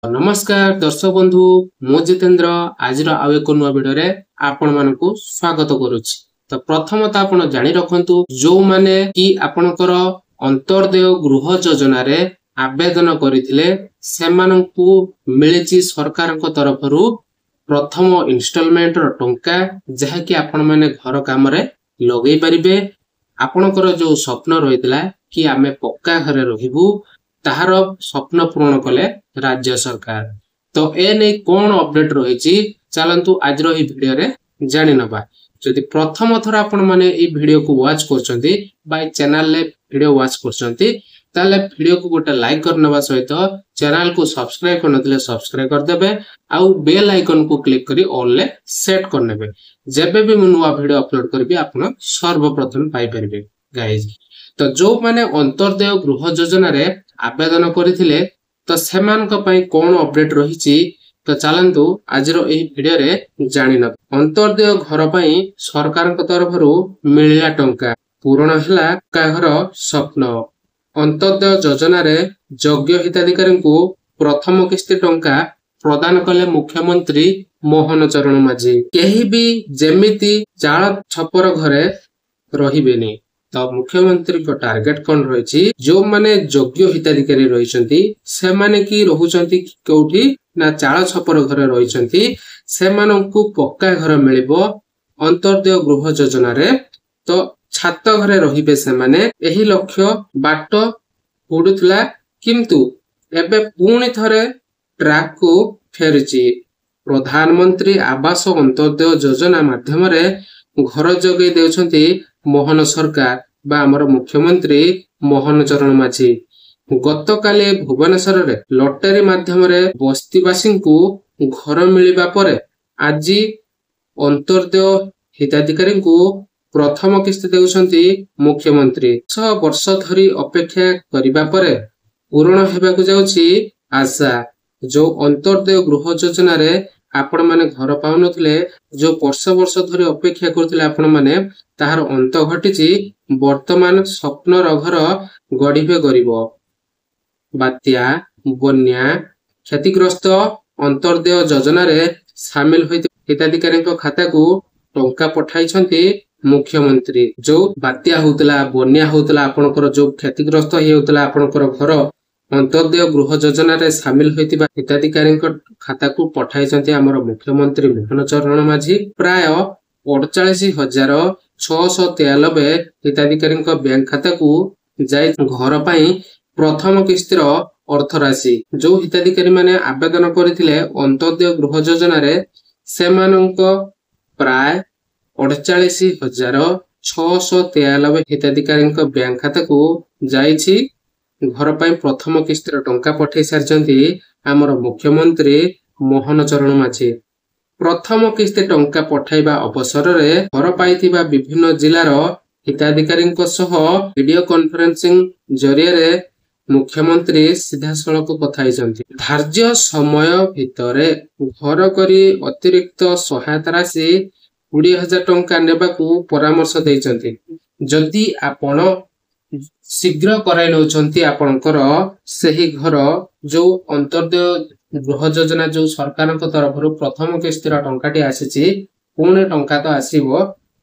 नमस्कार दर्शक बंधु मु जितेंद्र आज आउ एक नुआ भिडियो आपण मानकु स्वागत करुछि। तो प्रथमतः आपण जानि रखंतु जो माने कि आपनकर अंतर्देय गृह योजना रे आवेदन करिथिले सेमानंकु मिलिछि सरकारक तरफरु प्रथम इंस्टॉलमेंट रो टंका जहा कि आपण माने घर काम रे लगेई परिबे। आपनकर जो स्वप्न रहितला कि आमे पक्का घरे रहिबु ताहार स्वप्न पूर्ण कले राज्य सरकार। तो ए नै कोन अपडेट रहिछि चलंतु आज रो ई वीडियो रे जानि नबा। जदि प्रथम थर आपण माने ई वीडियो को वाच करछंती बाय चैनल ले वीडियो वाच करछंती ताले वीडियो को गोटे लाइक करनबा सहित चैनल को सब्सक्राइब करनथिले सब्सक्राइब कर देबे आउ बेल आइकन को क्लिक करी ऑल ले सेट करनेबे। जेबे भी मु नुवा वीडियो अपलोड करबी आपण सर्वप्रथम पाई परिबे गाइस। तो जो माने अंतर्देय गृह योजना रे आवेदन करिथिले तो सेमानक पई कोन अपडेट रहिछि तो चलंतु आज रो एही वीडियो रे जानि न। अंतर्देय घर पई सरकारक तरफरु मिलिला टंका पूर्ण हला का घर स्वप्न। अंतर्देय योजना रे योग्य हिताधिकारी को प्रथम किस्ती टंका प्रदान कले मुख्यमंत्री मोहन चरण माझी। केही भी जेमिति चाळ छपर घरे रहिबेनी। तो मुख्यमंत्री को टार्गेट कोन रहिछि जो माने योग्य हिताधिकारी रहिसंती से माने की रहुचंती कोठी ना चाळ छपर घरे रहिसंती से मानंकु पक्का घर मिलिबो अंतर्देय गृह योजना रे। तो छात घरे रहिबे से माने एही लक्ष्य बाट पुडुतला किंतु एबे पुणी थरे ट्रैक को फेरिछि। प्रधानमंत्री आवास अंतर्देय योजना माध्यम रे घर जगै देउछंती मोहन सरकार बा हमर मुख्यमंत्री मोहन चरण माझी। गत काले भुवनेश्वर रे लॉटरी माध्यम रे बस्तीवासी को घर मिलिबा परे आज अंतर्देय हिताधिकारी को प्रथम किस्ती देउछंती मुख्यमंत्री। 6 वर्ष धरी अपेक्षा करिबा परे पूर्ण हेबाकु जाउछि आशा। जो अंतर्देय गृह योजना रे आपण माने घर पाउनथले जो वर्ष धरी अपेक्षा करथिले आपण माने ताहार अंत घटिछि। वर्तमान स्वप्न र घर गढिबे गरिब। बात्या बन्या क्षतिग्रस्त अंतर्देय योजना रे शामिल होइते हिताधिकारी खाता को टंका पठाइछंती मुख्यमंत्री। जो बात्या होतला बन्या होतला आपनकर जो क्षतिग्रस्त हेउतला आपनकर घर अंतर्देय गृह योजना रे शामिल होइतिबा हिताधिकारी खाता को पठाइछंती हमर मुख्यमंत्री मोहन चरण माझी। प्राय 48,693 हिताधिकारी बैंक खाता को जाय घर पई प्रथम किस्तीर अर्थ राशि। जो हिताधिकारी माने आवेदन करथिले अंतर्देय गृह योजना रे सेमानंक प्राय 48,693 हिताधिकारी बैंक खाता को जायछि घर पई प्रथम किस्तीर टंका पठाई सारचंती हमर मुख्यमंत्री मोहन चरण माझी। प्रथम किस्ती टंका पठाइबा अवसर रे घर पाइथिबा विभिन्न जिल्लार हिताधिकारी सह वीडियो कॉन्फ्रेंसिंग जरिया रे मुख्यमंत्री सीधा सड़क कथाइछंती। धार्य समय भितरे घर करी अतिरिक्त सहायता राशि 20,000 टंका नेबाकू परामर्श दैछंती। जदि आपण शीघ्र कराई नउछंती आपनकर सही घर जो अंतर्देय गृह योजना जो सरकार तरफ प्रथम किस्तीर टंकाटी आसीछि पुणे टंका तो आसीबो।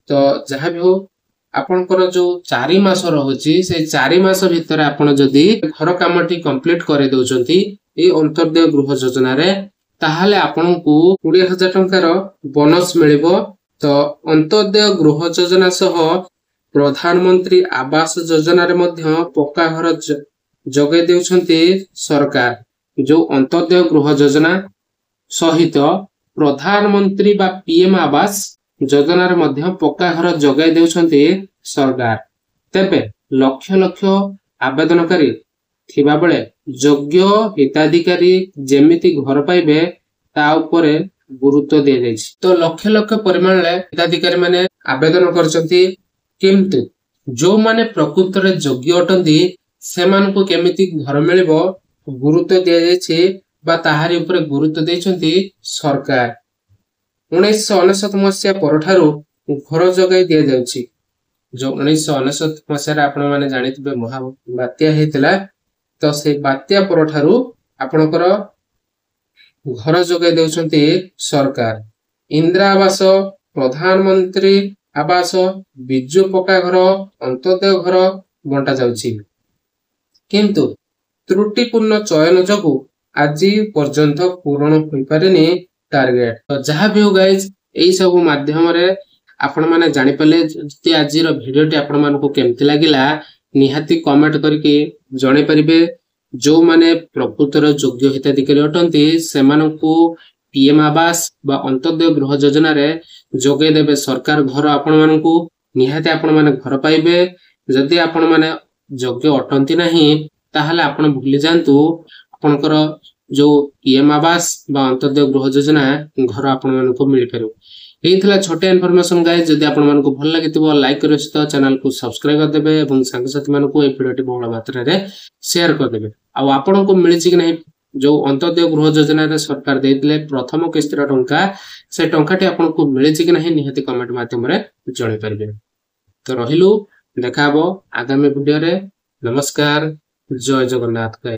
तो जहा भी हो आपनकर जो 4 मास रहउछि से 4 मास भितर आपण जदि घर कामटी कंप्लीट करे दउछंती ए अंतर्देय गृह योजना रे ताहाले आपनकू 20,000 टंकार बोनस मिलिबो। तो अंतर्देय गृह योजना सह प्रधानमंत्री आवास योजना रे मध्य पक्का घर जगै देउछंती सरकार। जो अंतर्देय गृह योजना सहित प्रधानमंत्री बा पीएम आवास योजना रे मध्य पक्का घर जगै देउछंती सरकार। तेबे लक्ष लक्ष आवेदनकारी थिबा बेले योग्य हिताधिकारी जेमिति घर पाइबे ता उपरे गुरुत्व दे जायछि। तो लक्ष लक्ष परिमाण रे हिताधिकारी माने आवेदन करचंती किंतु जो माने प्रकृत रे योग्य अटंती सेमान को केमिति घर मिलिबो गुरुत्व दिया जायछि बा ताहारी ऊपर गुरुत्व दैछंती सरकार। 1999 मसिया परठारु घर जगाई दिया जायछि। जो 1999 मसिया आपण माने जानिथिबे महाबात्या हेतिला। तो से बात्या परठारु आपनकर घर जोगाई देउछन्ति सरकार। इंदिरा आवास, प्रधानमंत्री आवास, बिजु पक्का घर, अंत्योदय घर बंटा जाउछि। किंतु त्रुटिपूर्ण चयन जोगु आज पर्यंत पूरण होई पारेनी टार्गेट। तो जहाँ भी हो गाइज एई सब माध्यम रे आपण माने जानि पले जति आज रो वीडियो टी आपण मानको केमति लागिला निहाती कमेंट करके जणे परिबे। जो माने प्रकृतर योग्य हिताधिकारी अटंती सेमानंकु पीएम आवास बा अंत्योदय गृह योजना रे जोगे देबे सरकार घर आपण मानकु निहाती आपण माने घर पाइबे। जदि आपण माने योग्य अटंती नाही ताहले आपण भूली जांतु आपणकर जो पीएम आवास बा अंत्योदय गृह योजना घर आपण मानकु मिल पारो। एई थला छोटे इन्फॉर्मेशन गाइस जदि आपण मानकु भल लागितबो लाइक करियो सहित चैनल को सब्सक्राइब कर देबे एवं संग साथी मानकु ए वीडियो टी बहुल मात्रा रे शेयर कर देबे। आ आपण को मिलि छि कि नहीं जो अंत्योदय गृह योजना रे सरकार देइतले प्रथम किस्त रा टंका से टंकाटी आपण को मिलि छि कि नहीं निहाती कमेंट माध्यम रे जणाई परिबे। तो रहिलु देखाबो आगामी वीडियो रे। नमस्कार, जय जगन्नाथ।